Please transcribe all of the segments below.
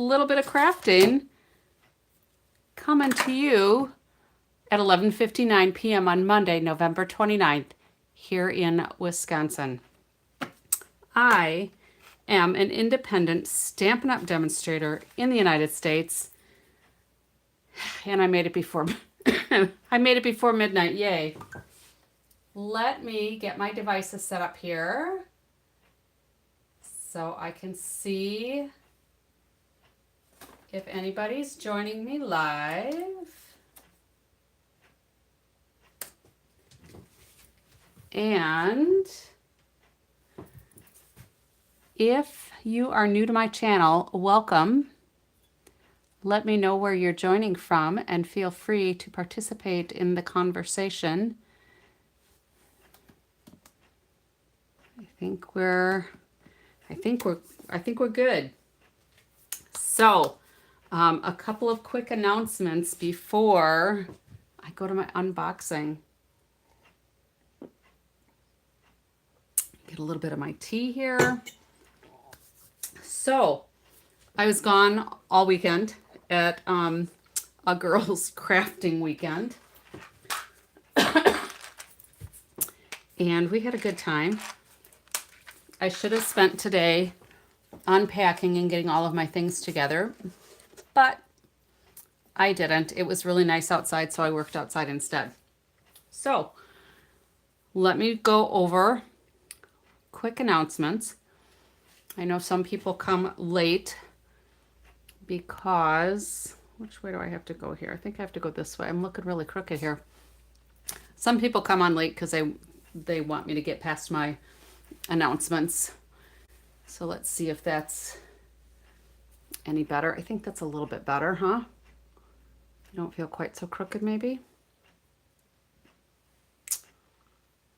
little bit of crafting coming to you at 11:59 p.m. on Monday, November 29th, here in Wisconsin. I am an independent Stampin' Up! Demonstrator in the United States, and I made it before I made it before midnight. Yay! Let me get my devices set up here so I can see if anybody's joining me live. And if you are new to my channel, welcome. Let me know where you're joining from and feel free to participate in the conversation. I think we're good. So, a couple of quick announcements before I go to my unboxing. Get a little bit of my tea here. So, I was gone all weekend at a girls' crafting weekend. And we had a good time. I should have spent today unpacking and getting all of my things together, but I didn't. It was really nice outside, so I worked outside instead. So, let me go over quick announcements. I know some people come late because, which way do I have to go here? I think I have to go this way. I'm looking really crooked here. Some people come on late because they want me to get past my announcements. So let's see if that's any better. I think that's a little bit better, huh? You don't feel quite so crooked, maybe?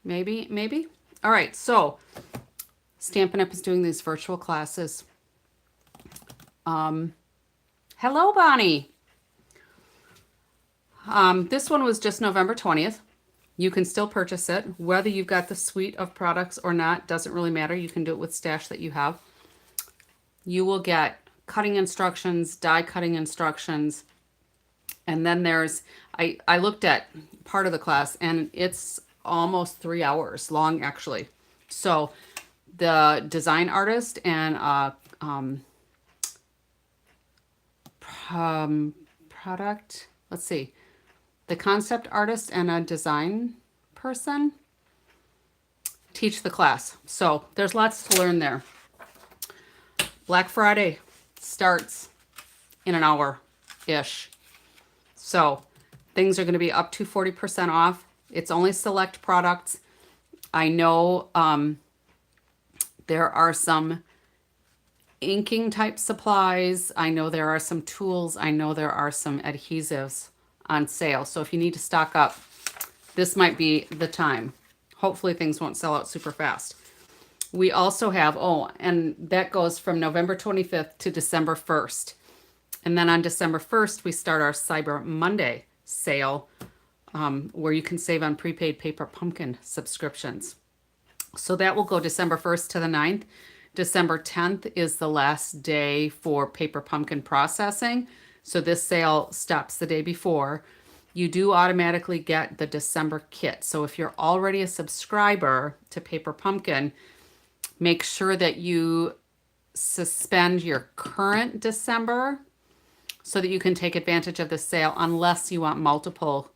Maybe? All right, so Stampin' Up! Is doing these virtual classes. Hello, Bonnie. This one was just November 20th. You can still purchase it. Whether you've got the suite of products or not, doesn't really matter. You can do it with stash that you have. You will get cutting instructions, die cutting instructions, and then there's, I looked at part of the class, and it's almost 3 hours long, actually. So the design artist and product, let's see, the concept artist and a design person teach the class. So there's lots to learn there. Black Friday starts in an hour-ish. So things are going to be up to 40% off. It's only select products. I know there are some inking type supplies. I know there are some tools. I know there are some adhesives on sale. So if you need to stock up, this might be the time. Hopefully things won't sell out super fast. We also have, and that goes from November 25th to December 1st. And then on December 1st, we start our Cyber Monday sale, where you can save on prepaid Paper Pumpkin subscriptions. So that will go December 1st to the 9th. December 10th is the last day for Paper Pumpkin processing. So this sale stops the day before. You do automatically get the December kit. So if you're already a subscriber to Paper Pumpkin, make sure that you suspend your current December so that you can take advantage of the sale, unless you want multiple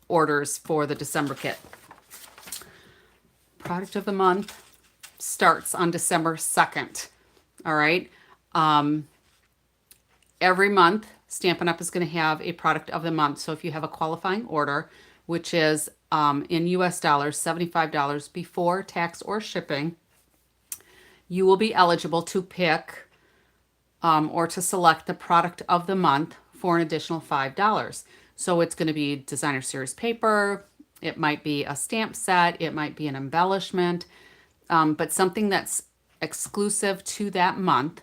orders for the December kit. Product of the month starts on December 2nd. All right. Every month, Stampin' Up! Is going to have a product of the month. So if you have a qualifying order, which is in US dollars, $75 before tax or shipping, you will be eligible to pick or to select the product of the month for an additional $5. So it's going to be designer series paper. It might be a stamp set. It might be an embellishment, but something that's exclusive to that month.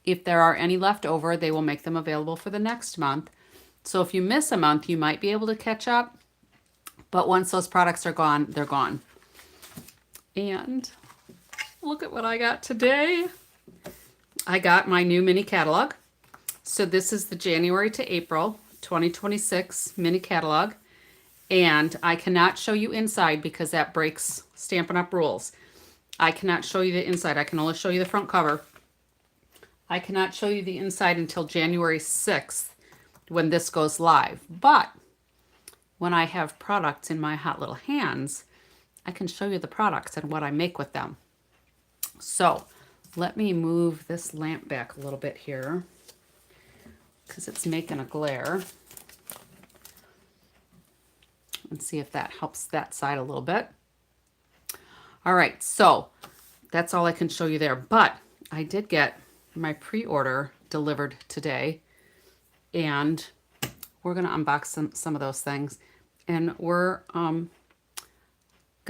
If there are any left over, they will make them available for the next month. So if you miss a month, you might be able to catch up. But once those products are gone, they're gone. And look at what I got today. I got my new mini catalog. So this is the January to April 2026 mini catalog. And I cannot show you inside because that breaks Stampin' Up! Rules. I cannot show you the inside. I can only show you the front cover. I cannot show you the inside until January 6th when this goes live. But when I have products in my hot little hands, I can show you the products and what I make with them. So let me move this lamp back a little bit here because it's making a glare. And see if that helps that side a little bit. All right, so that's all I can show you there. But I did get my pre-order delivered today, and we're going to unbox some of those things, and we're going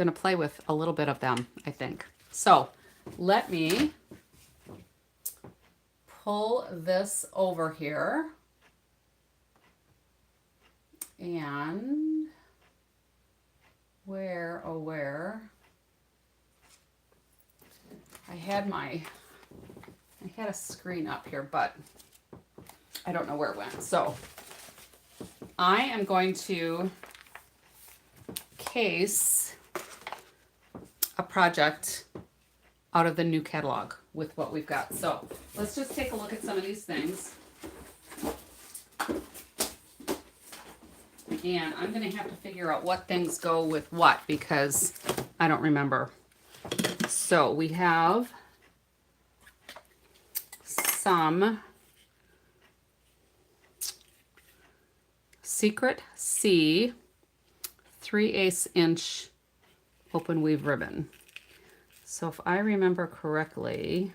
to play with a little bit of them, I think. So let me pull this over here, and where, oh where, I had a screen up here, but I don't know where it went. So I am going to case a project out of the new catalog with what we've got. So let's just take a look at some of these things. And I'm going to have to figure out what things go with what because I don't remember. So we have some Secret C 3/8 inch open weave ribbon. So if I remember correctly,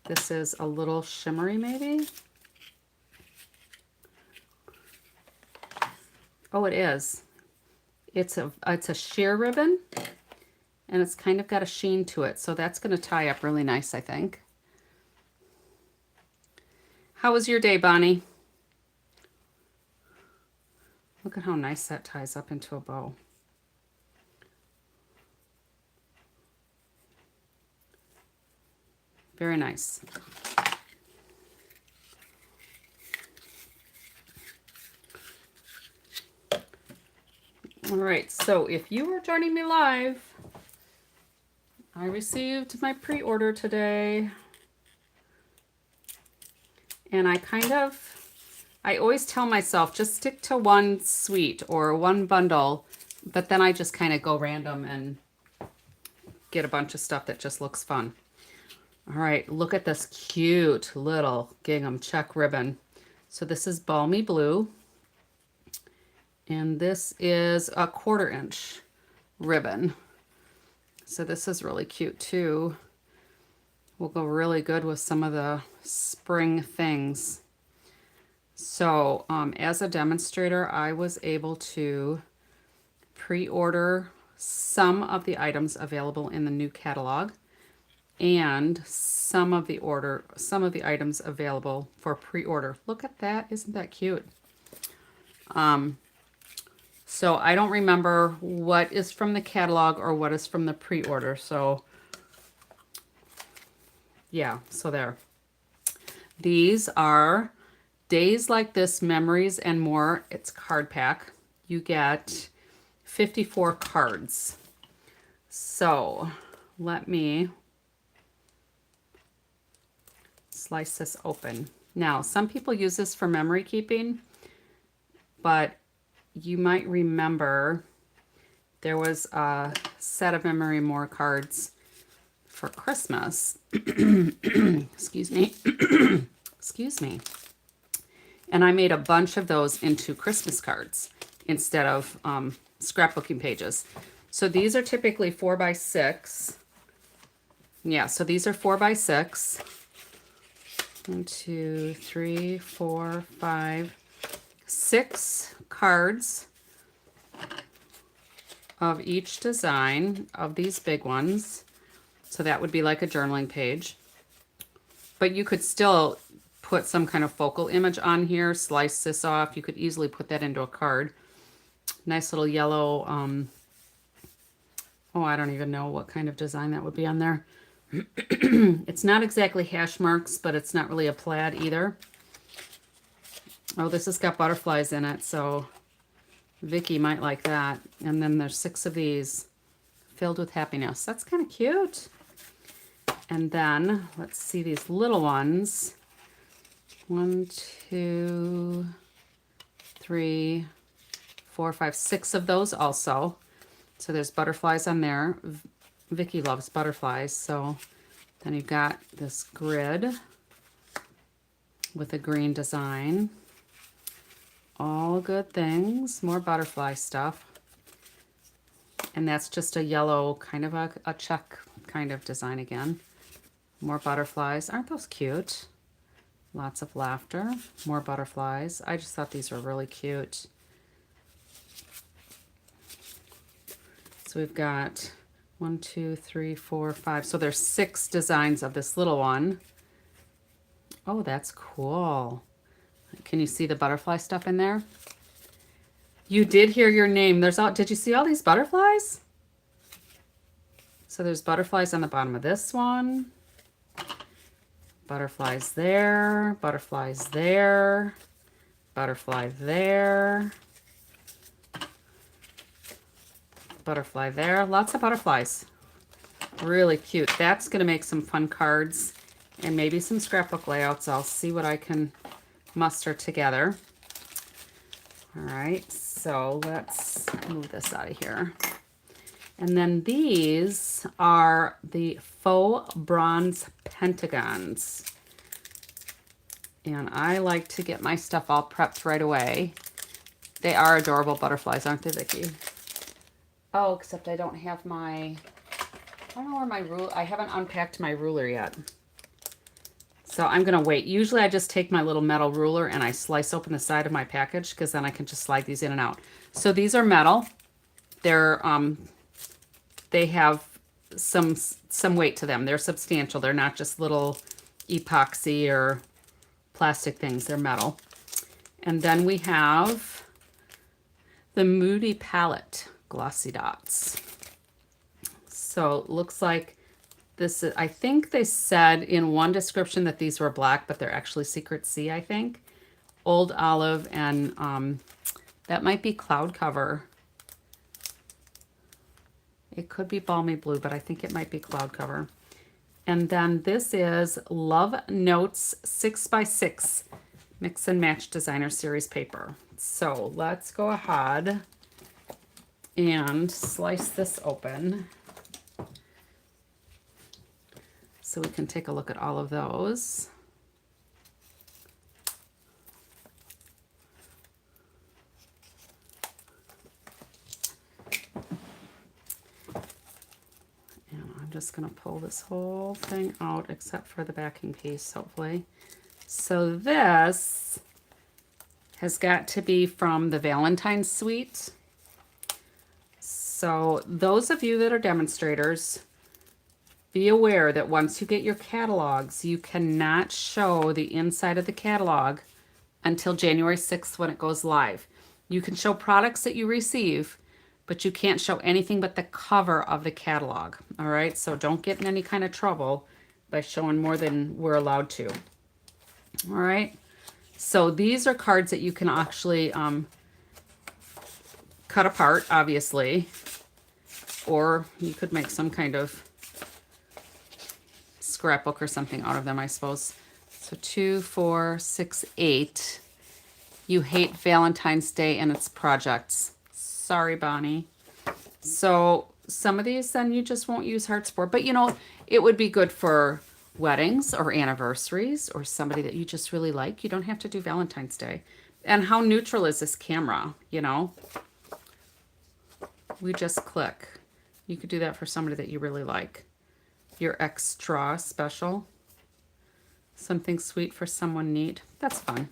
this is a little shimmery maybe. Oh, it is. It's a sheer ribbon, and it's kind of got a sheen to it, so that's going to tie up really nice, I think. How was your day, Bonnie? Look at how nice that ties up into a bow. Very nice. All right, so if you are joining me live, I received my pre-order today. And I always tell myself, just stick to one suite or one bundle, but then I just kind of go random and get a bunch of stuff that just looks fun. All right, look at this cute little gingham check ribbon. So this is Balmy Blue. And this is a 1/4 inch ribbon. So this is really cute too. Will go really good with some of the spring things. So as a demonstrator, I was able to pre-order some of the items available in the new catalog and some of the items available for pre-order. Look at that, isn't that cute? So I don't remember what is from the catalog or what is from the pre-order. So yeah, so there. These are Days Like This, Memories and More. It's card pack. You get 54 cards. So let me slice this open. Now, some people use this for memory keeping, but you might remember there was a set of Memory More cards for Christmas. Excuse me. Excuse me. And I made a bunch of those into Christmas cards instead of scrapbooking pages. So these are typically 4x6. Yeah, so these are 4x6. 1, 2, 3, 4, 5, 6 cards of each design of these big ones. So that would be like a journaling page. But you could still put some kind of focal image on here, slice this off. You could easily put that into a card. Nice little yellow, oh, I don't even know what kind of design that would be on there. It's not exactly hash marks, but it's not really a plaid either. Oh, this has got butterflies in it, so Vicky might like that. And then there's 6 of these filled with happiness. That's kind of cute. And then let's see these little ones. 1, 2, 3, 4, 5, 6 of those also. So there's butterflies on there. Vicky loves butterflies. So then you've got this grid with a green design. All good things. More butterfly stuff. And that's just a yellow, kind of a check kind of design again. More butterflies. Aren't those cute? Lots of laughter. More butterflies. I just thought these were really cute. So we've got 1, 2, 3, 4, 5. So there's 6 designs of this little one. Oh, that's cool. Can you see the butterfly stuff in there? You did hear your name. Did you see all these butterflies? So there's butterflies on the bottom of this one. Butterflies there, butterflies there, butterfly there, butterfly there. Lots of butterflies. Really cute. That's going to make some fun cards and maybe some scrapbook layouts. I'll see what I can muster together. All right, so let's move this out of here. And then these are the faux bronze pentagons. And I like to get my stuff all prepped right away. They are adorable butterflies, aren't they, Vicki? Oh, except I don't have I don't know where my ruler, I haven't unpacked my ruler yet. So I'm gonna wait. Usually I just take my little metal ruler and I slice open the side of my package because then I can just slide these in and out. So these are metal. They have some weight to them. They're substantial. They're not just little epoxy or plastic things. They're metal. And then we have the Moody Palette Glossy Dots. So it looks like this is, I think they said in one description that these were black, but they're actually Secret Sea, I think. Old Olive, and that might be Cloud Cover. It could be Balmy Blue, but I think it might be Cloud Cover. And then this is Love Notes 6x6 Mix and Match Designer Series paper. So let's go ahead and slice this open so we can take a look at all of those. I'm just going to pull this whole thing out except for the backing piece, hopefully. So this has got to be from the Valentine's Suite. So those of you that are demonstrators, be aware that once you get your catalogs, you cannot show the inside of the catalog until January 6th when it goes live. You can show products that you receive, but you can't show anything but the cover of the catalog. All right, so don't get in any kind of trouble by showing more than we're allowed to. All right, so these are cards that you can actually cut apart, obviously, or you could make some kind of scrapbook or something out of them, I suppose. So 2, 4, 6, 8. You hate Valentine's Day and its projects. Sorry, Bonnie. So some of these then you just won't use hearts for, but you know, it would be good for weddings or anniversaries or somebody that you just really like. You don't have to do Valentine's Day. And how neutral is this camera, you know? We just click. You could do that for somebody that you really like. Your extra special. Something sweet for someone neat. That's fun.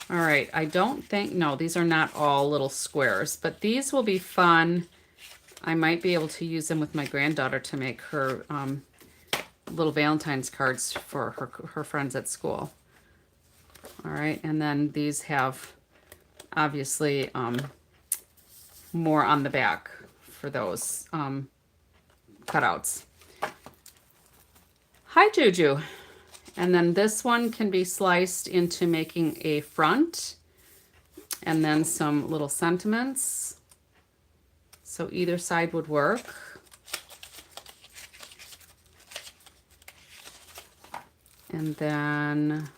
All right, I don't think, no, these are not all little squares, but these will be fun. I might be able to use them with my granddaughter to make her little Valentine's cards for her friends at school. All right, and then these have obviously more on the back for those cutouts. Hi, Juju. And then this one can be sliced into making a front and then some little sentiments. So either side would work. And then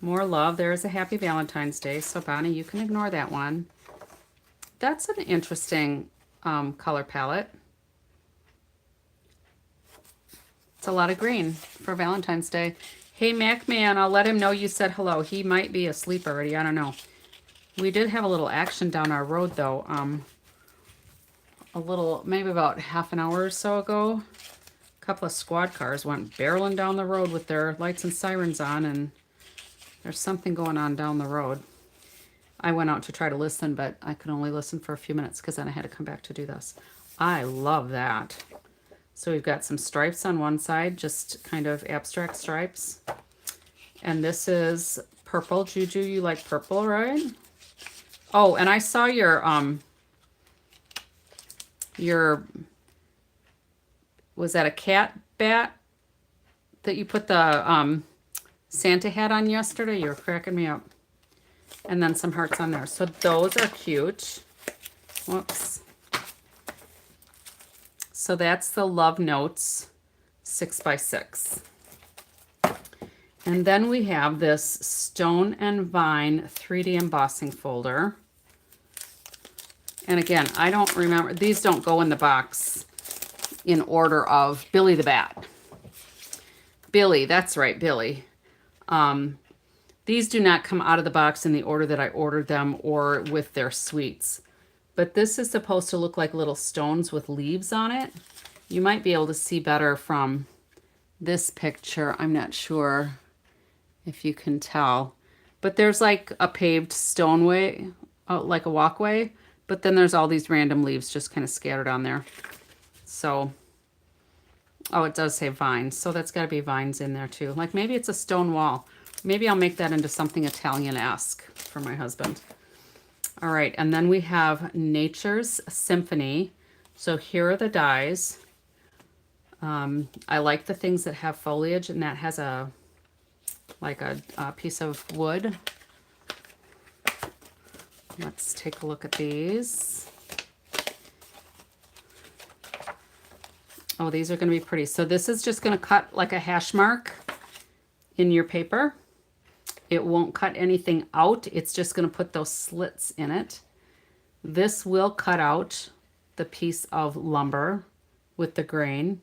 more love. There's a happy Valentine's Day. So Bonnie, you can ignore that one. That's an interesting color palette. It's a lot of green for Valentine's Day. Hey, Mac Man, I'll let him know you said hello. He might be asleep already. I don't know. We did have a little action down our road, though. A little, maybe about half an hour or so ago. A couple of squad cars went barreling down the road with their lights and sirens on, and there's something going on down the road. I went out to try to listen, but I could only listen for a few minutes because then I had to come back to do this. I love that. So we've got some stripes on one side, just kind of abstract stripes. And this is purple. Juju, you like purple, right? Oh, and I saw your, was that a cat bat that you put the Santa hat on yesterday? You were cracking me up. And then some hearts on there. So those are cute. Whoops. So that's the Love Notes 6x6. And then we have this Stone and Vine 3D embossing folder. And again, I don't remember, these don't go in the box in order of Billy the Bat. Billy, that's right, Billy. These do not come out of the box in the order that I ordered them or with their sweets. But this is supposed to look like little stones with leaves on it. You might be able to see better from this picture. I'm not sure if you can tell. But there's like a paved stoneway, like a walkway. But then there's all these random leaves just kind of scattered on there. So, oh, it does say vines. So that's got to be vines in there too. Like maybe it's a stone wall. Maybe I'll make that into something Italian-esque for my husband. All right, and then we have Nature's Symphony. So here are the dies. I like the things that have foliage, and that has a piece of wood. Let's take a look at these. Oh, these are going to be pretty. So this is just going to cut like a hash mark in your paper. It won't cut anything out. It's just going to put those slits in it. This will cut out the piece of lumber with the grain.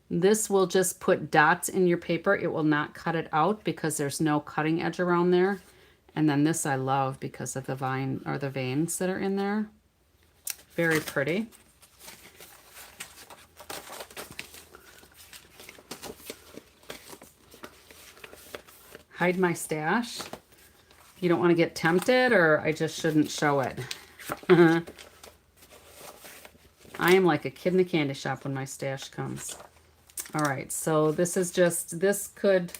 This will just put dots in your paper. It will not cut it out because there's no cutting edge around there. And then this I love because of the vine or the veins that are in there. Very pretty. Hide my stash. You don't want to get tempted, or I just shouldn't show it. I am like a kid in a candy shop when my stash comes. All right, so this is just, this could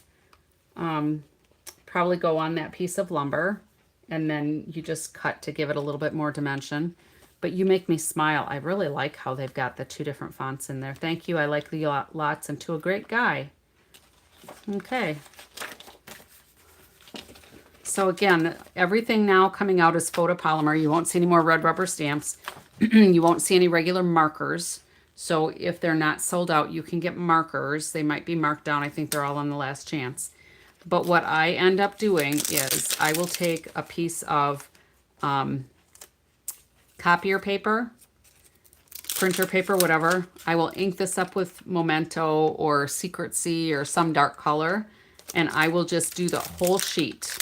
probably go on that piece of lumber, and then you just cut to give it a little bit more dimension. But you make me smile. I really like how they've got the two different fonts in there. Thank you. I like the lots, and to a great guy. Okay. So again, everything now coming out is photopolymer. You won't see any more red rubber stamps. You won't see any regular markers. So if they're not sold out, you can get markers. They might be marked down. I think they're all on the last chance. But what I end up doing is I will take a piece of copier paper, printer paper, whatever. I will ink this up with Memento or Secret Sea or some dark color. And I will just do the whole sheet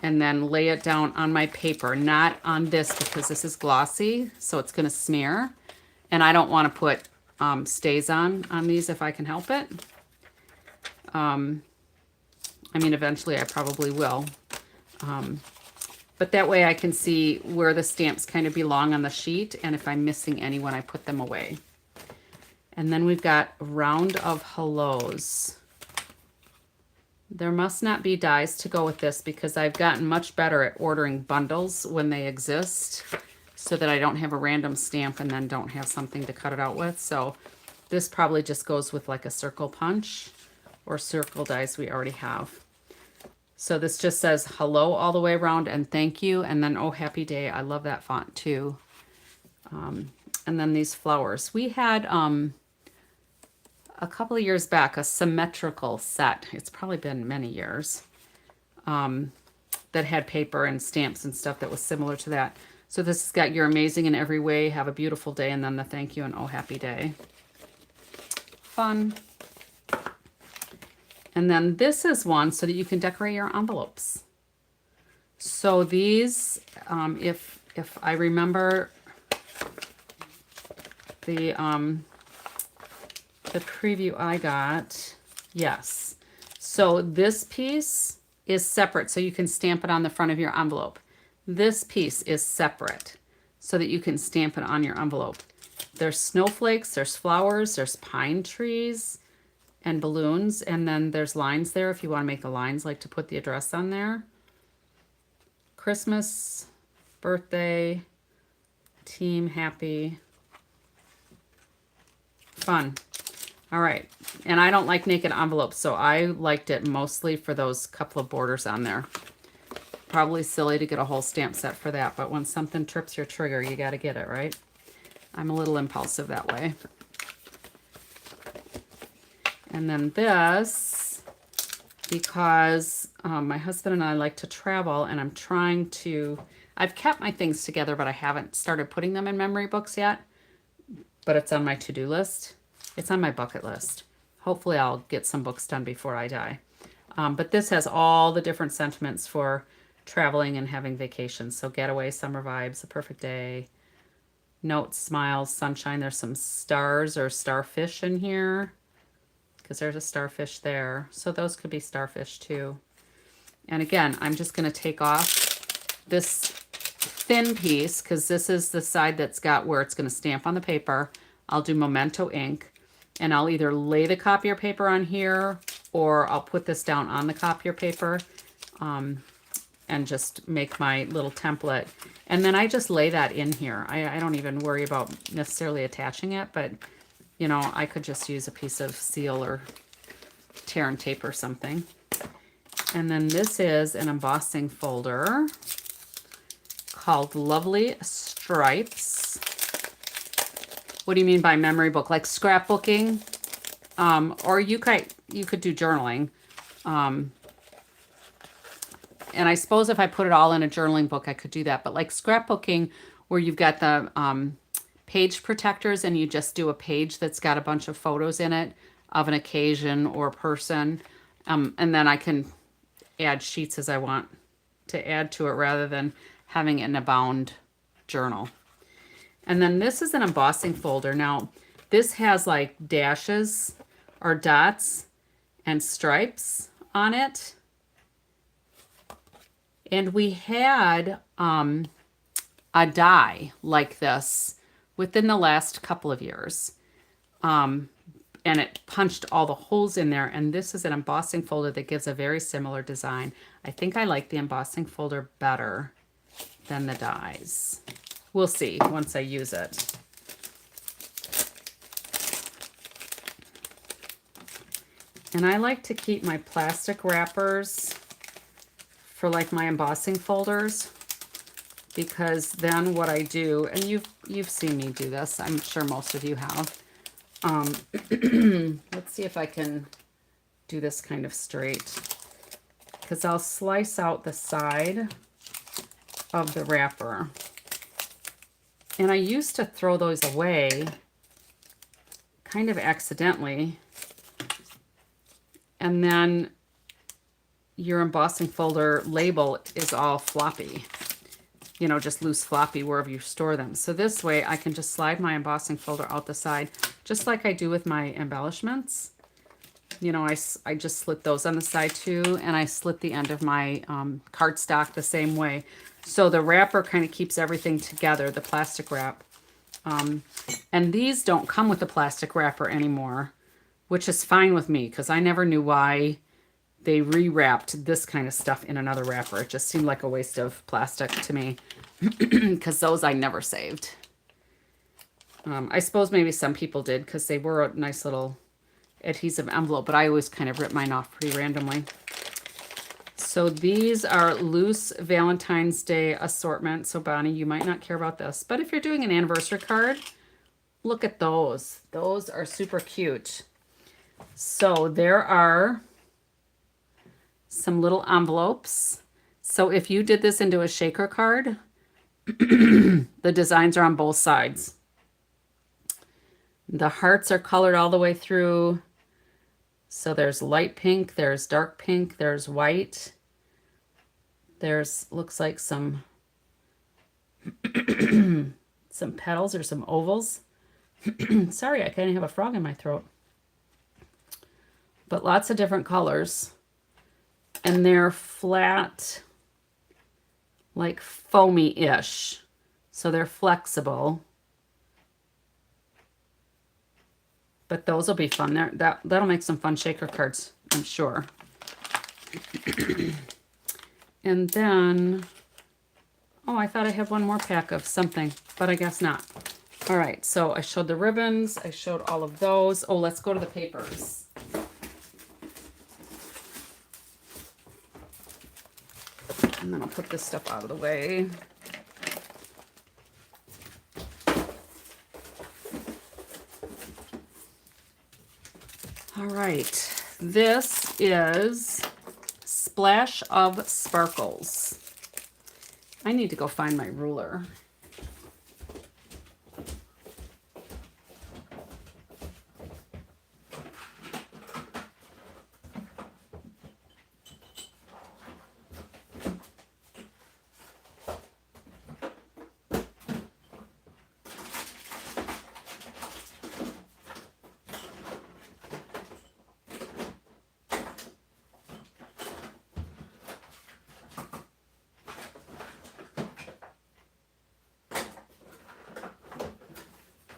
and then lay it down on my paper, not on this because this is glossy, so it's gonna smear. And I don't wanna put stays on these if I can help it. I mean, eventually I probably will. But that way I can see where the stamps kind of belong on the sheet, and if I'm missing any when I put them away. And then we've got Round of Hellos. There must not be dies to go with this because I've gotten much better at ordering bundles when they exist so that I don't have a random stamp and then don't have something to cut it out with. So This probably just goes with like a circle punch or circle dies we already have. So this just says hello all the way around and thank you. And then, oh, happy day. I love that font too. And then these flowers. We had a couple of years back a symmetrical set. It's probably been many years. That had paper and stamps and stuff that was similar to that. So this has got you're amazing in every way. Have a beautiful day. And then the thank you and oh, happy day. Fun. And then this is one so that you can decorate your envelopes. So these, if I remember the preview I got, yes. So this piece is separate, so you can stamp it on the front of your envelope. This piece is separate, so that you can stamp it on your envelope. There's snowflakes, there's flowers, there's pine trees, and balloons, and then there's lines there if you want to make the lines, like to put the address on there. Christmas, birthday, team, happy, fun. All right, and I don't like naked envelopes, so I liked it mostly for those couple of borders on there. Probably silly to get a whole stamp set for that, but when something trips your trigger, you got to get it, right? I'm a little impulsive that way. And then this, because my husband and I like to travel, and I'm trying to, I've kept my things together, but I haven't started putting them in memory books yet, but it's on my to-do list. It's on my bucket list. Hopefully I'll get some books done before I die. But this has all the different sentiments for traveling and having vacations. So getaway, summer vibes, a perfect day, notes, smiles, sunshine. There's some stars or starfish in here, because there's a starfish there. So those could be starfish too. And again, I'm just going to take off this thin piece, because this is the side that's got where it's going to stamp on the paper. I'll do Memento ink, and I'll either lay the copier paper on here, or I'll put this down on the copier paper and just make my little template. And then I just lay that in here. I don't even worry about necessarily attaching it, but you know, I could just use a piece of seal or tear and tape or something. And then this is an embossing folder called Lovely Stripes. What do you mean by memory book? Like scrapbooking? Or you could do journaling. And I suppose if I put it all in a journaling book, I could do that. But like scrapbooking, where you've got the page protectors and you just do a page that's got a bunch of photos in it of an occasion or person. And then I can add sheets as I want to add to it rather than having it in a bound journal. And then this is an embossing folder. Now, this has like dashes or dots and stripes on it. And we had a die like this within the last couple of years. And it punched all the holes in there. And this is an embossing folder that gives a very similar design. I think I like the embossing folder better than the dies. We'll see once I use it. And I like to keep my plastic wrappers for like my embossing folders, because then what I do, and you've seen me do this, I'm sure most of you have. Let's see if I can do this kind of straight, because I'll slice out the side of the wrapper. And I used to throw those away kind of accidentally. And then your embossing folder label is all floppy, you know, just loose floppy wherever you store them. So this way I can just slide my embossing folder out the side, just like I do with my embellishments. You know, I just slit those on the side too, and I slit the end of my cardstock the same way. So the wrapper kind of keeps everything together, the plastic wrap. And these don't come with the plastic wrapper anymore, which is fine with me, because I never knew why they rewrapped this kind of stuff in another wrapper. It just seemed like a waste of plastic to me, because those I never saved. I suppose maybe some people did because they were a nice little adhesive envelope, but I always kind of rip mine off pretty randomly. So these are loose Valentine's Day assortment. So Bonnie, you might not care about this, but if you're doing an anniversary card, look at those. Those are super cute. So there are some little envelopes. So if you did this into a shaker card, the designs are on both sides. The hearts are colored all the way through. So there's light pink, there's dark pink, there's white. There's, looks like some some petals or some ovals. Sorry, I kind of have a frog in my throat. But lots of different colors. And they're flat, like foamy-ish. So they're flexible. But those will be fun. That'll make some fun shaker cards, I'm sure. And then, oh, I thought I had one more pack of something, but I guess not. All right, so I showed the ribbons. I showed all of those. Oh, let's go to the papers. And then I'll put this stuff out of the way. All right, this is Splash of Sparkles. I need to go find my ruler.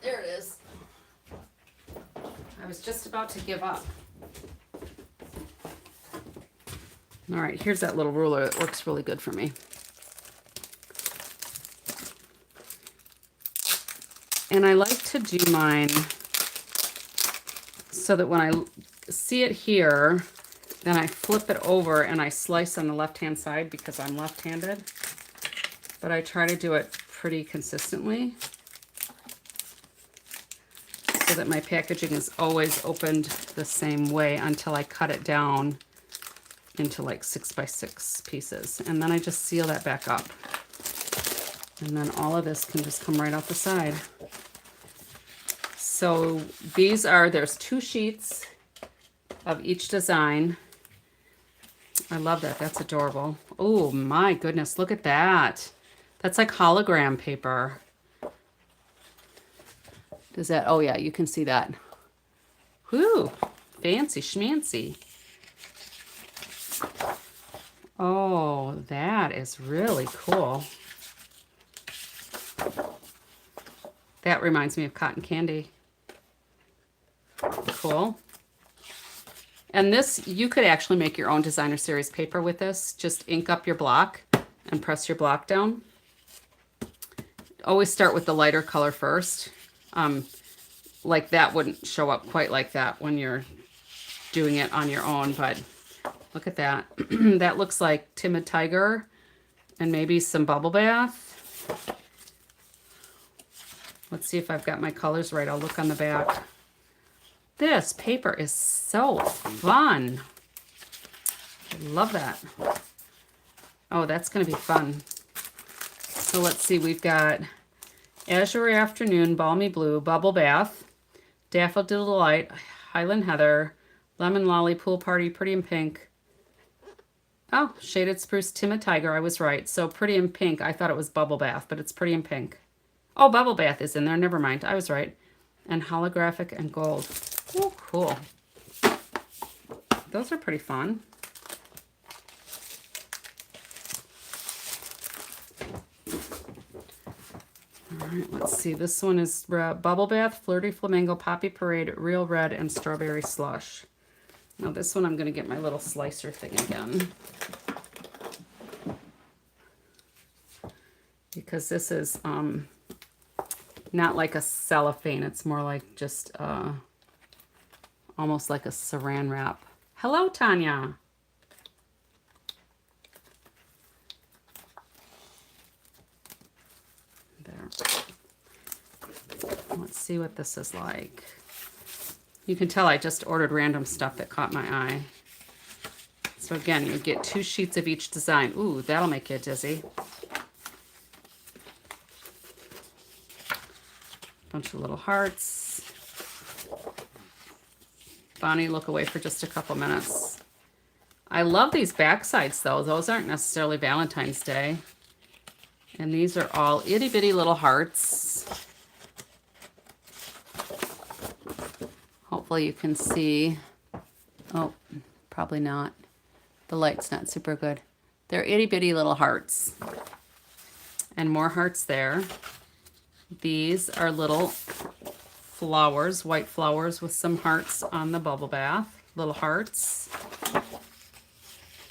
There it is. I was just about to give up. All right, here's that little ruler. It works really good for me. And I like to do mine so that when I see it here, then I flip it over and I slice on the left-hand side because I'm left-handed. But I try to do it pretty consistently so that my packaging is always opened the same way until I cut it down into like 6x6 pieces. And then I just seal that back up. And then all of this can just come right out the side. So these are, there's 2 sheets of each design. I love that. That's adorable. Oh my goodness, look at that. That's like hologram paper. Does that, oh yeah, you can see that. Whoo, fancy schmancy. Oh, that is really cool. That reminds me of cotton candy. Cool. And this, you could actually make your own designer series paper with this. Just ink up your block and press your block down. Always start with the lighter color first. Like that wouldn't show up quite like that when you're doing it on your own, but look at that. That looks like Timid Tiger and maybe some bubble bath. Let's see if I've got my colors right. I'll look on the back. This paper is so fun. I love that. Oh, that's going to be fun. So let's see. We've got Azure Afternoon, Balmy Blue, Bubble Bath, Daffodil Delight, Highland Heather, Lemon Lolly, Pool Party, Pretty in Pink. Oh, Shaded Spruce, Timid Tiger. I was right. So Pretty in Pink. I thought it was Bubble Bath, but it's Pretty in Pink. Oh, Bubble Bath is in there. Never mind. I was right. And Holographic and Gold. Oh, cool. Those are pretty fun. All right, let's see. This one is Bubble Bath, Flirty Flamingo, Poppy Parade, Real Red, and Strawberry Slush. Now this one I'm going to get my little slicer thing again. Because this is Not like a cellophane. It's more like just almost like a saran wrap. Hello, Tanya. There. Let's see what this is like. You can tell I just ordered random stuff that caught my eye. So again, you get 2 sheets of each design. Ooh, that'll make you dizzy. Bunch of little hearts. Bonnie, look away for just a couple minutes. I love these back sides though. Those aren't necessarily Valentine's Day. And these are all itty bitty little hearts. Hopefully you can see. Oh, probably not. The light's not super good. They're itty bitty little hearts. And more hearts there. These are little flowers, white flowers with some hearts on the bubble bath. Little hearts.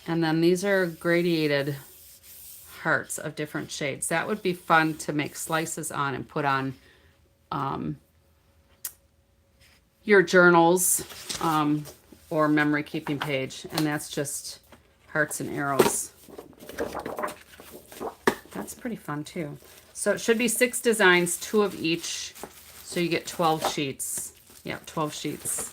And then these are gradiated hearts of different shades. That would be fun to make slices on and put on your journals or memory keeping page. And that's just hearts and arrows. That's pretty fun too. So it should be 6 designs, 2 of each. So you get 12 sheets. Yeah, 12 sheets.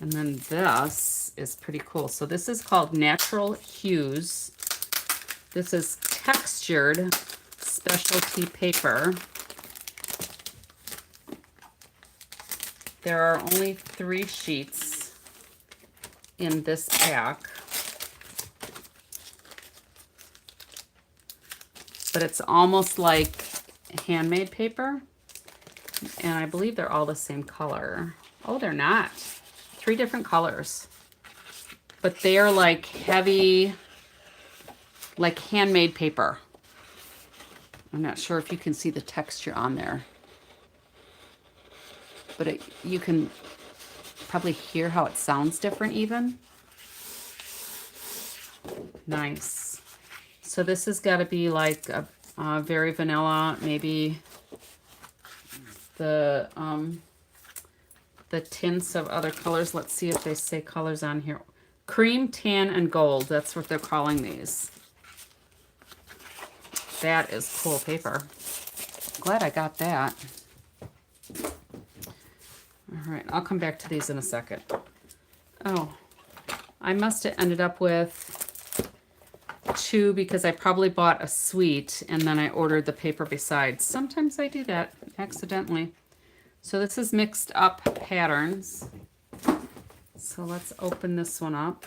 And then this is pretty cool. So this is called Natural Hues. This is textured specialty paper. There are only 3 sheets in this pack. But it's almost like handmade paper. And I believe they're all the same color. Oh, they're not. 3 different colors. But they are like heavy, like handmade paper. I'm not sure if you can see the texture on there. But you can probably hear how it sounds different even. Nice. So this has got to be like a very vanilla, maybe the tints of other colors. Let's see if they say colors on here. Cream, tan, and gold. That's what they're calling these. That is cool paper. Glad I got that. All right, I'll come back to these in a second. Oh, I must have ended up with 2 because I probably bought a suite and then I ordered the paper besides. Sometimes I do that accidentally. So this is mixed up patterns. So let's open this one up.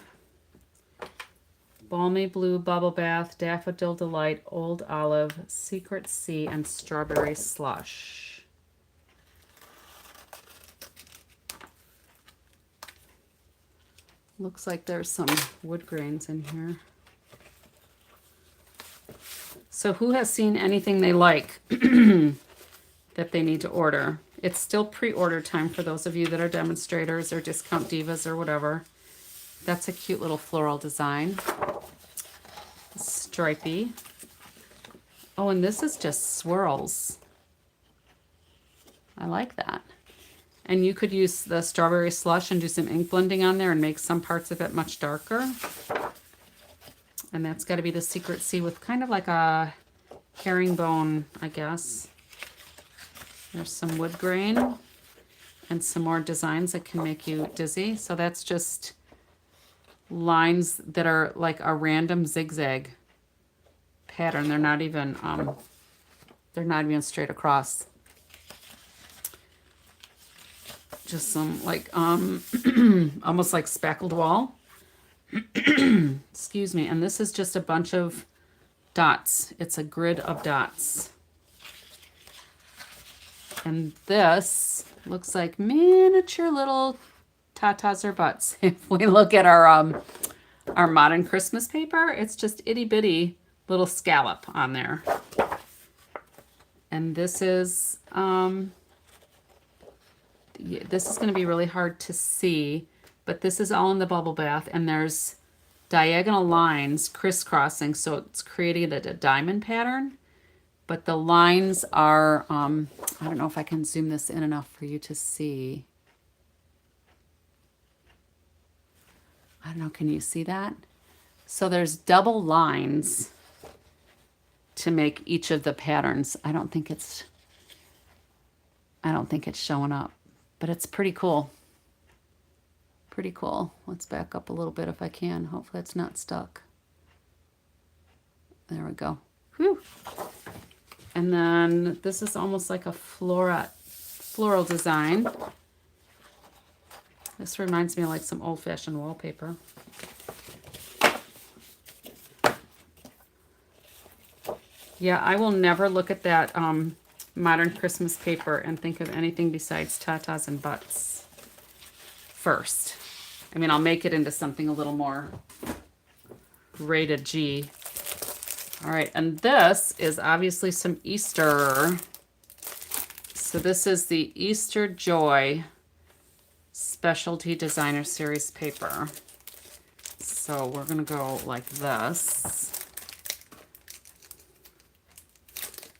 Balmy Blue, Bubble Bath, Daffodil Delight, Old Olive, Secret Sea, and Strawberry Slush. Looks like there's some wood grains in here. So who has seen anything they like that they need to order? It's still pre-order time for those of you that are demonstrators or discount divas or whatever. That's a cute little floral design. Stripey. Oh, and this is just swirls. I like that. And you could use the strawberry slush and do some ink blending on there and make some parts of it much darker. And that's got to be the Secret Sea with kind of like a herringbone, I guess. There's some wood grain and some more designs that can make you dizzy. So that's just lines that are like a random zigzag pattern. They're not even straight across. Just some like almost like speckled wall. Excuse me. And this is just a bunch of dots. It's a grid of dots. And this looks like miniature little tatas or butts. If we look at our modern Christmas paper, it's just itty bitty little scallop on there. And this is going to be really hard to see, but this is all in the bubble bath, and there's diagonal lines crisscrossing, so it's creating a diamond pattern. But the lines are, I don't know if I can zoom this in enough for you to see. I don't know, can you see that? So there's double lines to make each of the patterns. I don't think it's showing up, but it's pretty cool. Pretty cool. Let's back up a little bit if I can. Hopefully it's not stuck. There we go. Whew. And then this is almost like a floral design. This reminds me of like some old-fashioned wallpaper. Yeah, I will never look at that modern Christmas paper and think of anything besides tatas and butts first. I mean, I'll make it into something a little more rated G. All right, and this is obviously some Easter. So this is the Easter Joy Specialty Designer Series paper. So we're gonna go like this.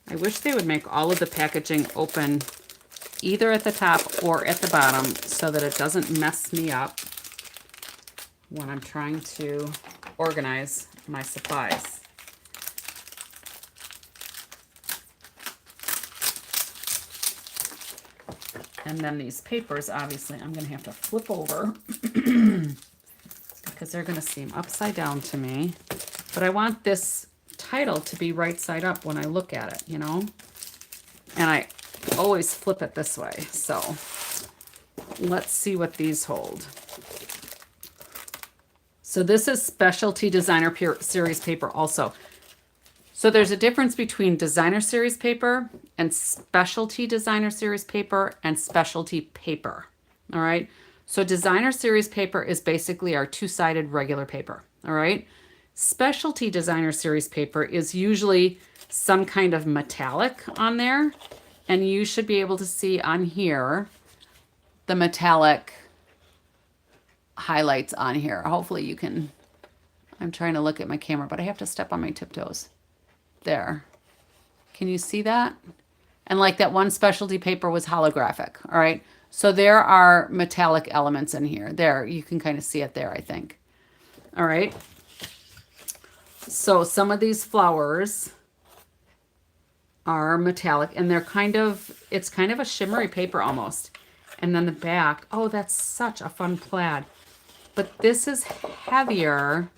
I wish they would make all of the packaging open either at the top or at the bottom so that it doesn't mess me up when I'm trying to organize my supplies. And then these papers, obviously, I'm going to have to flip over because they're going to seem upside down to me. But I want this title to be right side up when I look at it, you know? And I always flip it this way. So let's see what these hold. So this is Specialty Designer Series paper also. So there's a difference between Designer Series paper and Specialty Designer Series paper and Specialty paper. All right. So Designer Series paper is basically our two-sided regular paper. All right. Specialty Designer Series paper is usually some kind of metallic on there. And you should be able to see on here the metallic highlights on here. Hopefully you can. I'm trying to look at my camera, but I have to step on my tiptoes. There. Can you see that? And like that one specialty paper was holographic. All right. So there are metallic elements in here. There, you can kind of see it there, I think. All right. So some of these flowers are metallic and they're it's kind of a shimmery paper almost. And then the back, oh, that's such a fun plaid. But this is heavier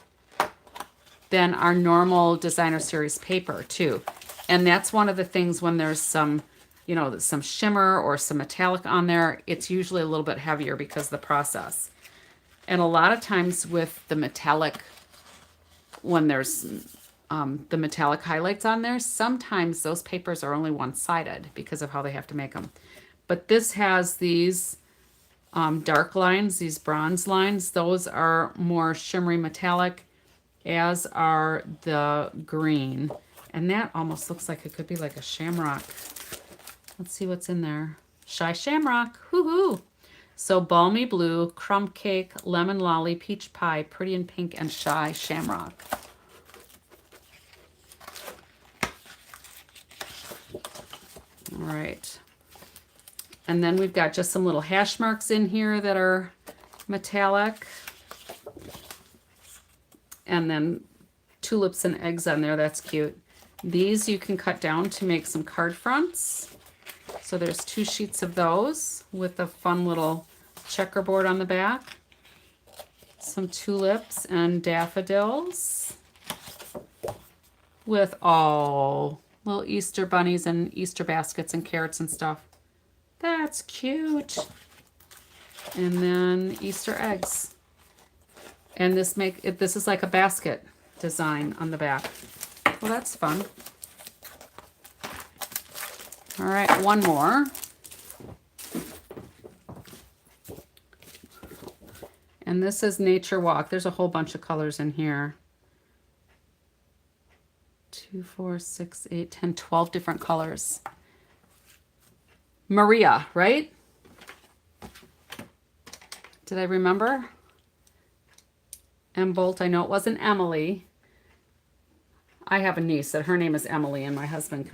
than our normal Designer Series paper too. And that's one of the things when there's some, you know, some shimmer or some metallic on there, it's usually a little bit heavier because of the process. And a lot of times with the metallic, when there's the metallic highlights on there, sometimes those papers are only one-sided because of how they have to make them. But this has these dark lines, these bronze lines. Those are more shimmery metallic, as are the green. And that almost looks like it could be like a shamrock. Let's see what's in there. Shy Shamrock. Hoo-hoo. So Balmy Blue, Crumb Cake, Lemon Lolly, Peach Pie, Pretty in Pink, and Shy Shamrock. All right. And then we've got just some little hash marks in here that are metallic. And then tulips and eggs on there. That's cute. These you can cut down to make some card fronts. So there's 2 sheets of those with a fun little checkerboard on the back. Some tulips and daffodils with all little Easter bunnies and Easter baskets and carrots and stuff. That's cute. And then Easter eggs. And this is like a basket design on the back. Well, that's fun. All right, one more. And this is Nature Walk. There's a whole bunch of colors in here. 2, 4, 6, 8, 10, 12 different colors. Maria, right? Did I remember? Bolt, I know it wasn't Emily. I have a niece that her name is Emily, and my husband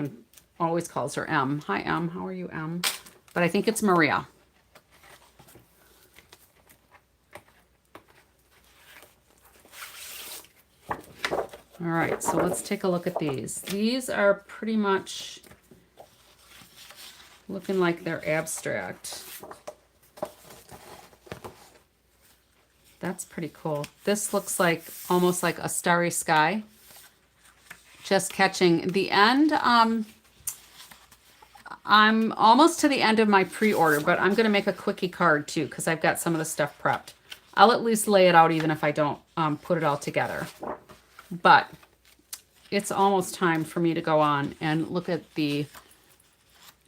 always calls her M. Hi, M. How are you, M? But I think it's Maria. All right, so let's take a look at these. These are pretty much looking like they're abstract. That's pretty cool. This looks like almost like a starry sky. Just catching the end. I'm almost to the end of my pre-order, but I'm going to make a quickie card too because I've got some of the stuff prepped. I'll at least lay it out even if I don't put it all together. But it's almost time for me to go on and look at the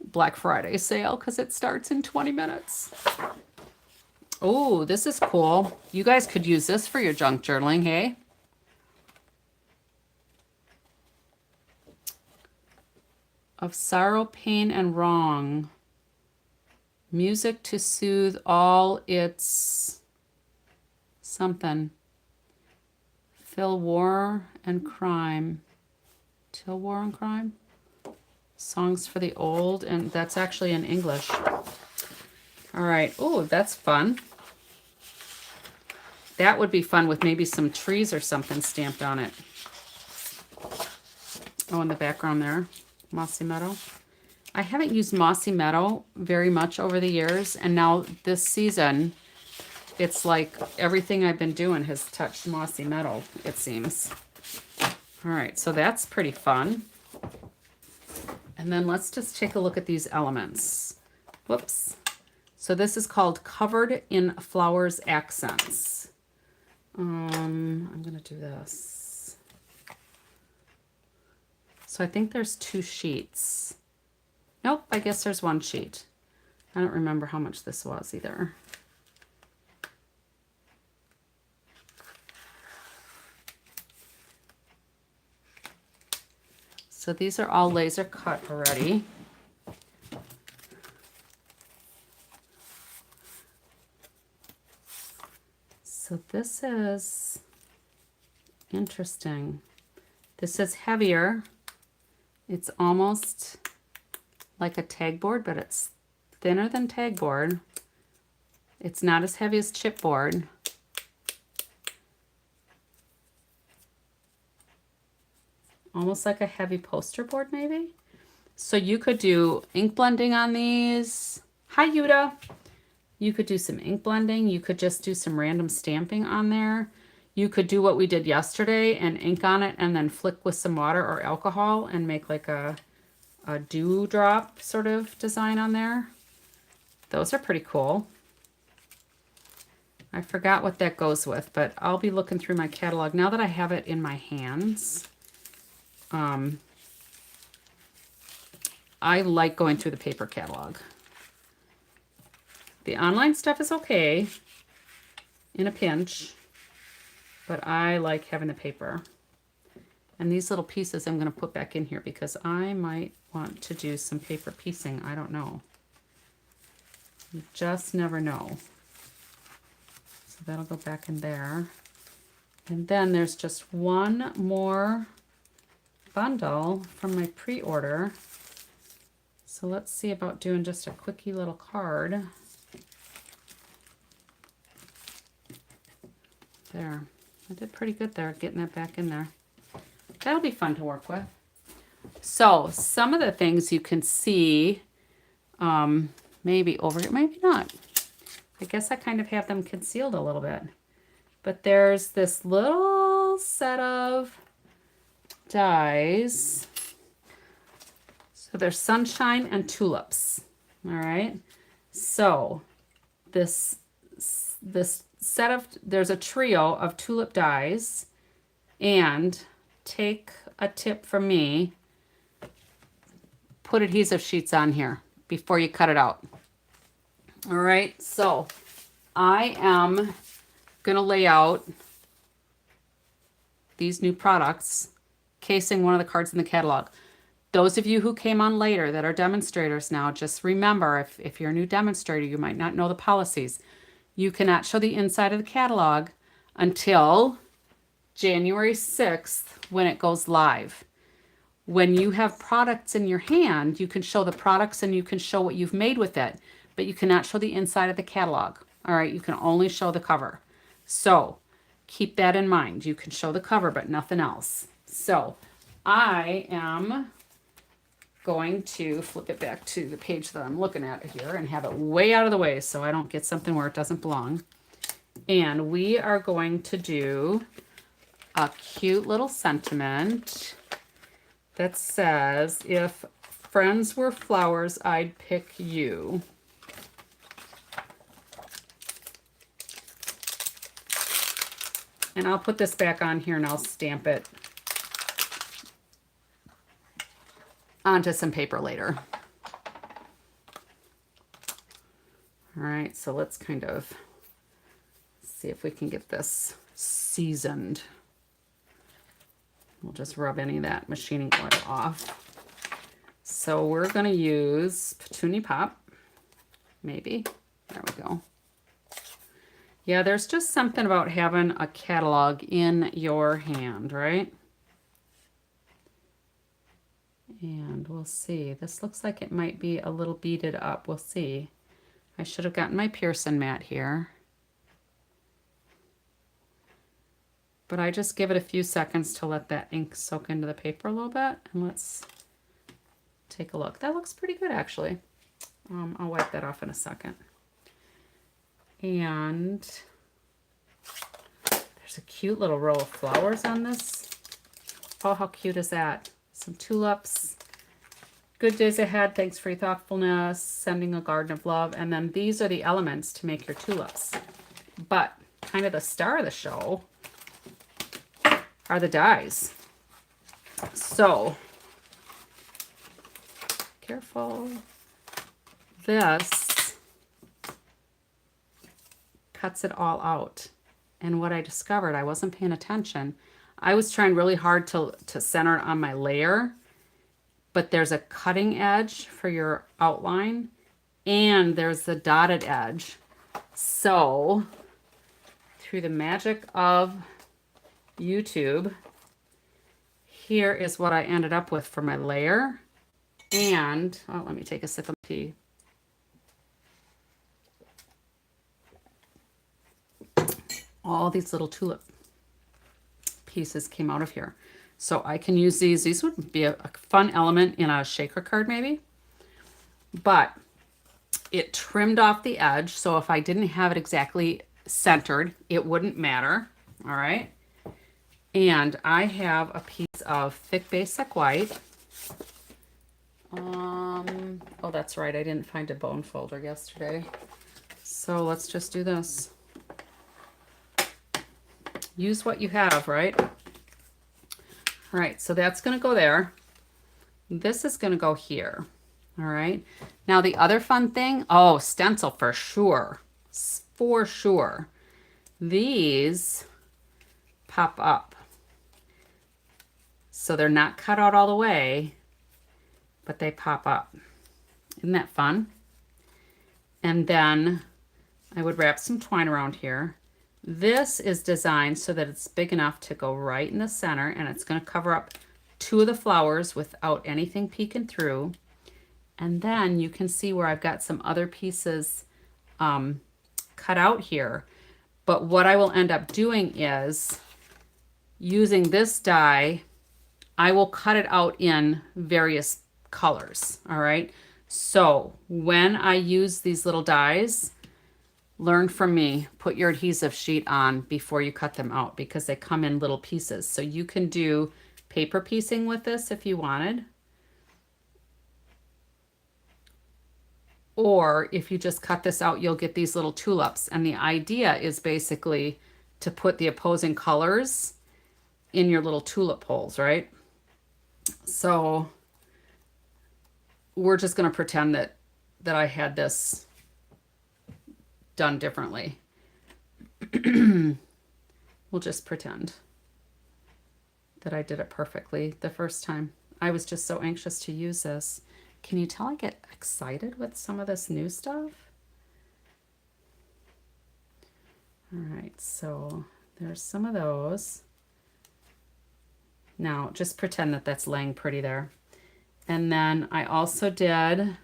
Black Friday sale because it starts in 20 minutes. Oh, this is cool. You guys could use this for your junk journaling, hey? Of sorrow, pain, and wrong. Music to soothe all its something. Fill war and crime. Till war and crime? Songs for the old, and that's actually in English. All right. Oh, that's fun. That would be fun with maybe some trees or something stamped on it. Oh, in the background there, Mossy Meadow. I haven't used Mossy Meadow very much over the years, and now this season, it's like everything I've been doing has touched Mossy Meadow, it seems. All right, so that's pretty fun. And then let's just take a look at these elements. Whoops. So this is called Covered in Flowers Accents. I'm going to do this. So I think there's 2 sheets. Nope, I guess there's 1 sheet. I don't remember how much this was either. So these are all laser cut already. So this is interesting. This is heavier. It's almost like a tag board, but it's thinner than tag board. It's not as heavy as chipboard. Almost like a heavy poster board maybe. So you could do ink blending on these. Hi, Yuda. You could do some ink blending. You could just do some random stamping on there. You could do what we did yesterday and ink on it and then flick with some water or alcohol and make like a dewdrop sort of design on there. Those are pretty cool. I forgot what that goes with, but I'll be looking through my catalog now that I have it in my hands. I like going through the paper catalog. The online stuff is okay in a pinch, but I like having the paper. And these little pieces I'm going to put back in here because I might want to do some paper piecing. I don't know. You just never know. So that'll go back in there. And then there's just one more bundle from my pre-order. So let's see about doing just a quickie little card. There. I did pretty good there getting that back in there. That'll be fun to work with. So some of the things you can see maybe over here, maybe not. I guess I kind of have them concealed a little bit. But there's this little set of dies. So there's sunshine and tulips. All right. So this set of, there's a trio of tulip dies, and take a tip from me, put adhesive sheets on here before you cut it out. All right, so I am gonna lay out these new products, casing one of the cards in the catalog. Those of you who came on later that are demonstrators now, just remember, if you're a new demonstrator, you might not know the policies. You cannot show the inside of the catalog until January 6th when it goes live. when you have products in your hand, you can show the products and you can show what you've made with it, but you cannot show the inside of the catalog. All right, you can only show the cover. So keep that in mind. You can show the cover, but nothing else. So I am going to flip it back to the page that I'm looking at here and have it way out of the way so I don't get something where it doesn't belong. And we are going to do a cute little sentiment that says, if friends were flowers, I'd pick you. And I'll put this back on here and I'll stamp it onto some paper later. All right, so let's kind of see if we can get this seasoned. We'll just rub any of that machining oil off. So we're going to use Petunia Pop, maybe. There we go. Yeah, there's just something about having a catalog in your hand, right? And we'll see. This looks like it might be a little beaded up. We'll see. I should have gotten my Pearson mat here. But I just give it a few seconds to let that ink soak into the paper a little bit. And let's take a look. That looks pretty good, actually. I'll wipe that off in a second. And there's a cute little row of flowers on this. Oh, how cute is that? Some tulips. Good days ahead. Thanks for your thoughtfulness. Sending a garden of love. And then these are the elements to make your tulips. But kind of the star of the show are the dies. So, careful. This cuts it all out. And what I discovered, I wasn't paying attention. I was trying really hard to center it on my layer, but there's a cutting edge for your outline and there's the dotted edge. So, through the magic of YouTube, here is what I ended up with for my layer. And, oh, let me take a sip of tea. All these little tulip pieces came out of here. So I can use these. These would be a fun element in a shaker card maybe. But it trimmed off the edge. So if I didn't have it exactly centered, it wouldn't matter. All right. And I have a piece of thick basic white. Oh, that's right. I didn't find a bone folder yesterday. So let's just do this. Use what you have, right? All right, so that's going to go there. This is going to go here. All right. Now the other fun thing, oh, stencil for sure. For sure. These pop up. So they're not cut out all the way, but they pop up. Isn't that fun? And then I would wrap some twine around here. This is designed so that it's big enough to go right in the center, and it's going to cover up two of the flowers without anything peeking through. And then you can see where I've got some other pieces cut out here. But what I will end up doing is using this die, I will cut it out in various colors. All right. So when I use these little dies, learn from me, put your adhesive sheet on before you cut them out because they come in little pieces. So you can do paper piecing with this if you wanted. Or if you just cut this out, you'll get these little tulips. And the idea is basically to put the opposing colors in your little tulip holes, right? So we're just going to pretend that I had this done differently. We'll just pretend that I did it perfectly the first time. I was just so anxious to use this. Can you tell I get excited with some of this new stuff? All right, so there's some of those. Now, just pretend that that's laying pretty there. And then I also did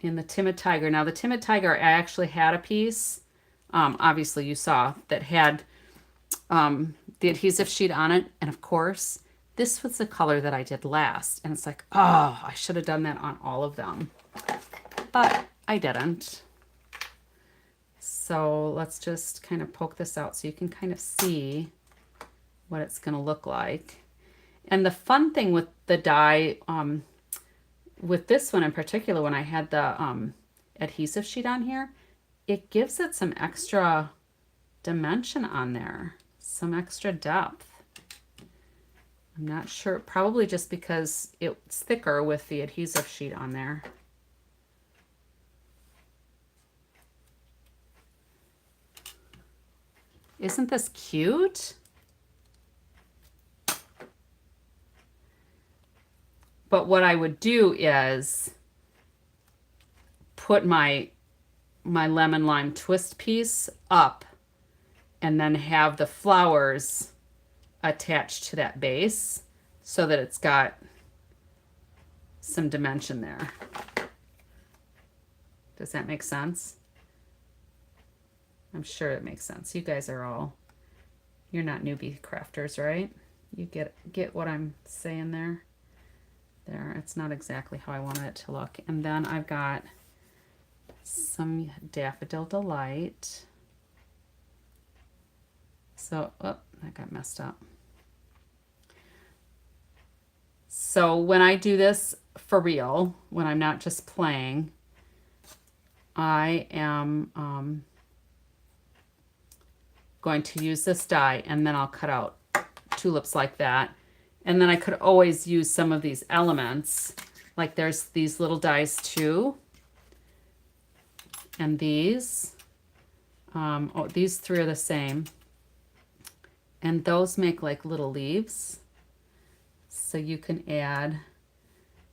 in the Timid Tiger. Now, the Timid Tiger, I actually had a piece, obviously you saw, that had the adhesive sheet on it. And of course, this was the color that I did last. And it's like, oh, I should have done that on all of them. But I didn't. So let's just kind of poke this out so you can kind of see what it's going to look like. And the fun thing with the die, with this one in particular, when I had the adhesive sheet on here, it gives it some extra dimension on there, some extra depth. I'm not sure, probably just because it's thicker with the adhesive sheet on there. Isn't this cute? But what I would do is put my lemon lime twist piece up and then have the flowers attached to that base so that it's got some dimension there. Does that make sense? I'm sure it makes sense. You guys are all, you're not newbie crafters, right? You get what I'm saying there? There, it's not exactly how I wanted it to look. And then I've got some Daffodil Delight. So, oh, that got messed up. So when I do this for real, when I'm not just playing, I am going to use this die, and then I'll cut out tulips like that. And then I could always use some of these elements. Like there's these little dies too. And these, oh, these three are the same. And those make like little leaves. So you can add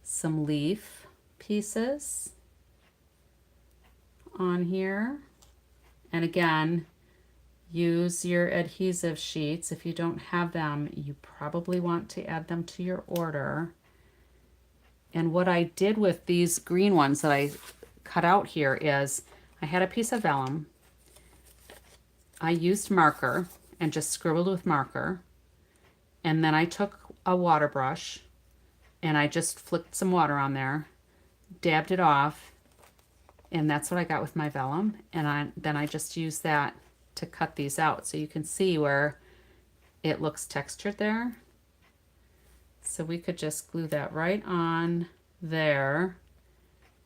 some leaf pieces on here. And again, use your adhesive sheets. If you don't have them, you probably want to add them to your order. And what I did with these green ones that I cut out here is I had a piece of vellum. I used marker and just scribbled with marker. And then I took a water brush and I just flicked some water on there, dabbed it off, and that's what I got with my vellum. And then I just used that to cut these out so you can see where it looks textured there. So we could just glue that right on there.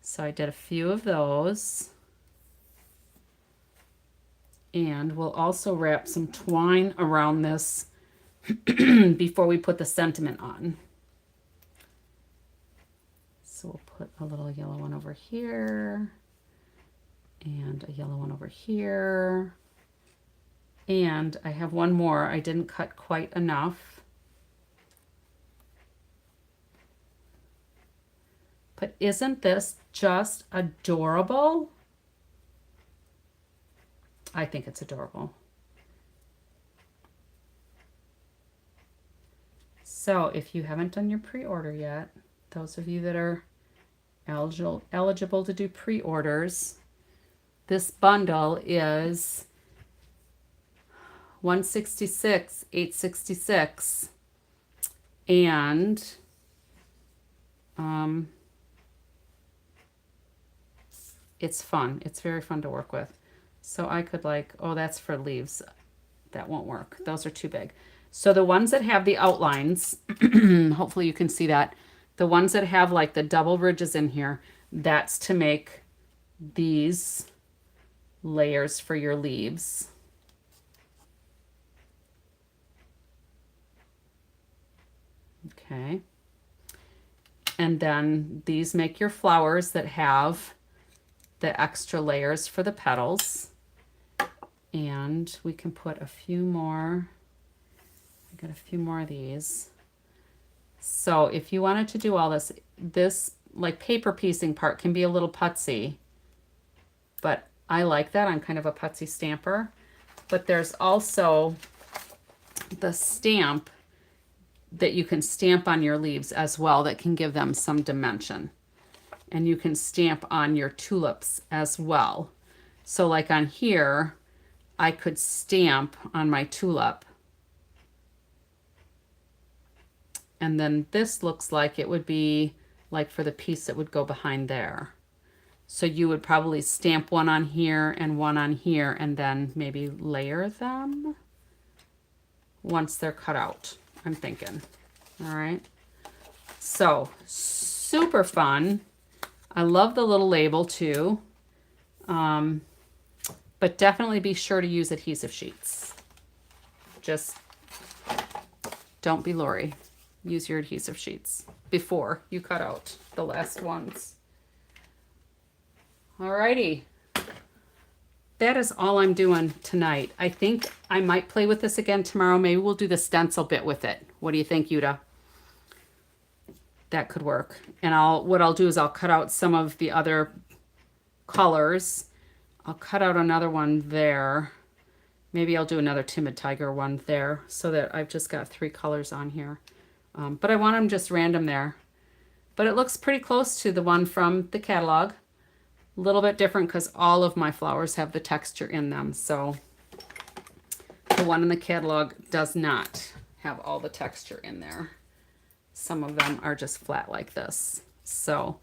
So I did a few of those. And we'll also wrap some twine around this before we put the sentiment on. So we'll put a little yellow one over here and a yellow one over here. And I have one more. I didn't cut quite enough. But isn't this just adorable? I think it's adorable. So if you haven't done your pre-order yet, those of you that are eligible to do pre-orders, this bundle is $166, $866, and it's fun. It's very fun to work with. So I could like, oh, that's for leaves. That won't work. Those are too big. So the ones that have the outlines, hopefully you can see that. The ones that have like the double ridges in here, that's to make these layers for your leaves. Okay. And then these make your flowers that have the extra layers for the petals. And we can put a few more. I got a few more of these. So if you wanted to do all this, this like paper piecing part can be a little putsy, but I like that. I'm kind of a putsy stamper. But there's also the stamp that you can stamp on your leaves as well that can give them some dimension. And you can stamp on your tulips as well. So like on here, I could stamp on my tulip. And then this looks like it would be like for the piece that would go behind there. So you would probably stamp one on here and one on here and then maybe layer them once they're cut out, I'm thinking. All right. So super fun. I love the little label too. But definitely be sure to use adhesive sheets. Just don't be Lori. Use your adhesive sheets before you cut out the last ones. Alrighty. That is all I'm doing tonight. I think I might play with this again tomorrow. Maybe we'll do the stencil bit with it. What do you think, Yuta? That could work. And what I'll do is I'll cut out some of the other colors. I'll cut out another one there. Maybe I'll do another Timid Tiger one there so that I've just got 3 colors on here. But I want them just random there. But it looks pretty close to the one from the catalog. A little bit different because all of my flowers have the texture in them. So the one in the catalog does not have all the texture in there. Some of them are just flat like this. So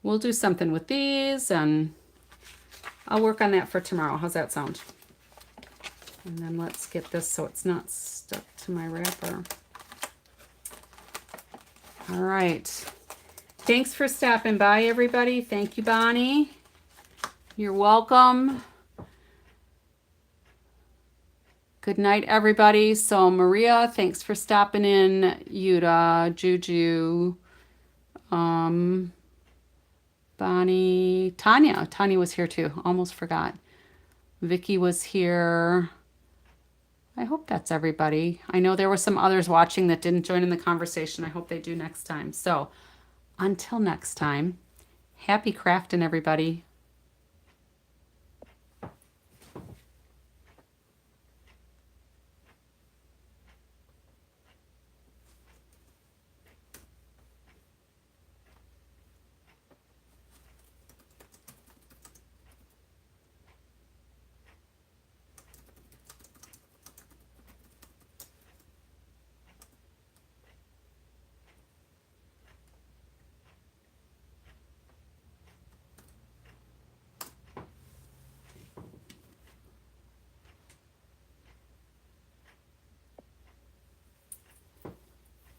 we'll do something with these and I'll work on that for tomorrow. How's that sound? And then let's get this so it's not stuck to my wrapper. All right. Thanks for stopping by, everybody. Thank you, Bonnie. You're welcome. Good night, everybody. So Maria, thanks for stopping in. Yuta, Juju, Bonnie, Tanya. Tanya was here too. Almost forgot. Vicky was here. I hope that's everybody. I know there were some others watching that didn't join in the conversation. I hope they do next time. So until next time, happy crafting, everybody.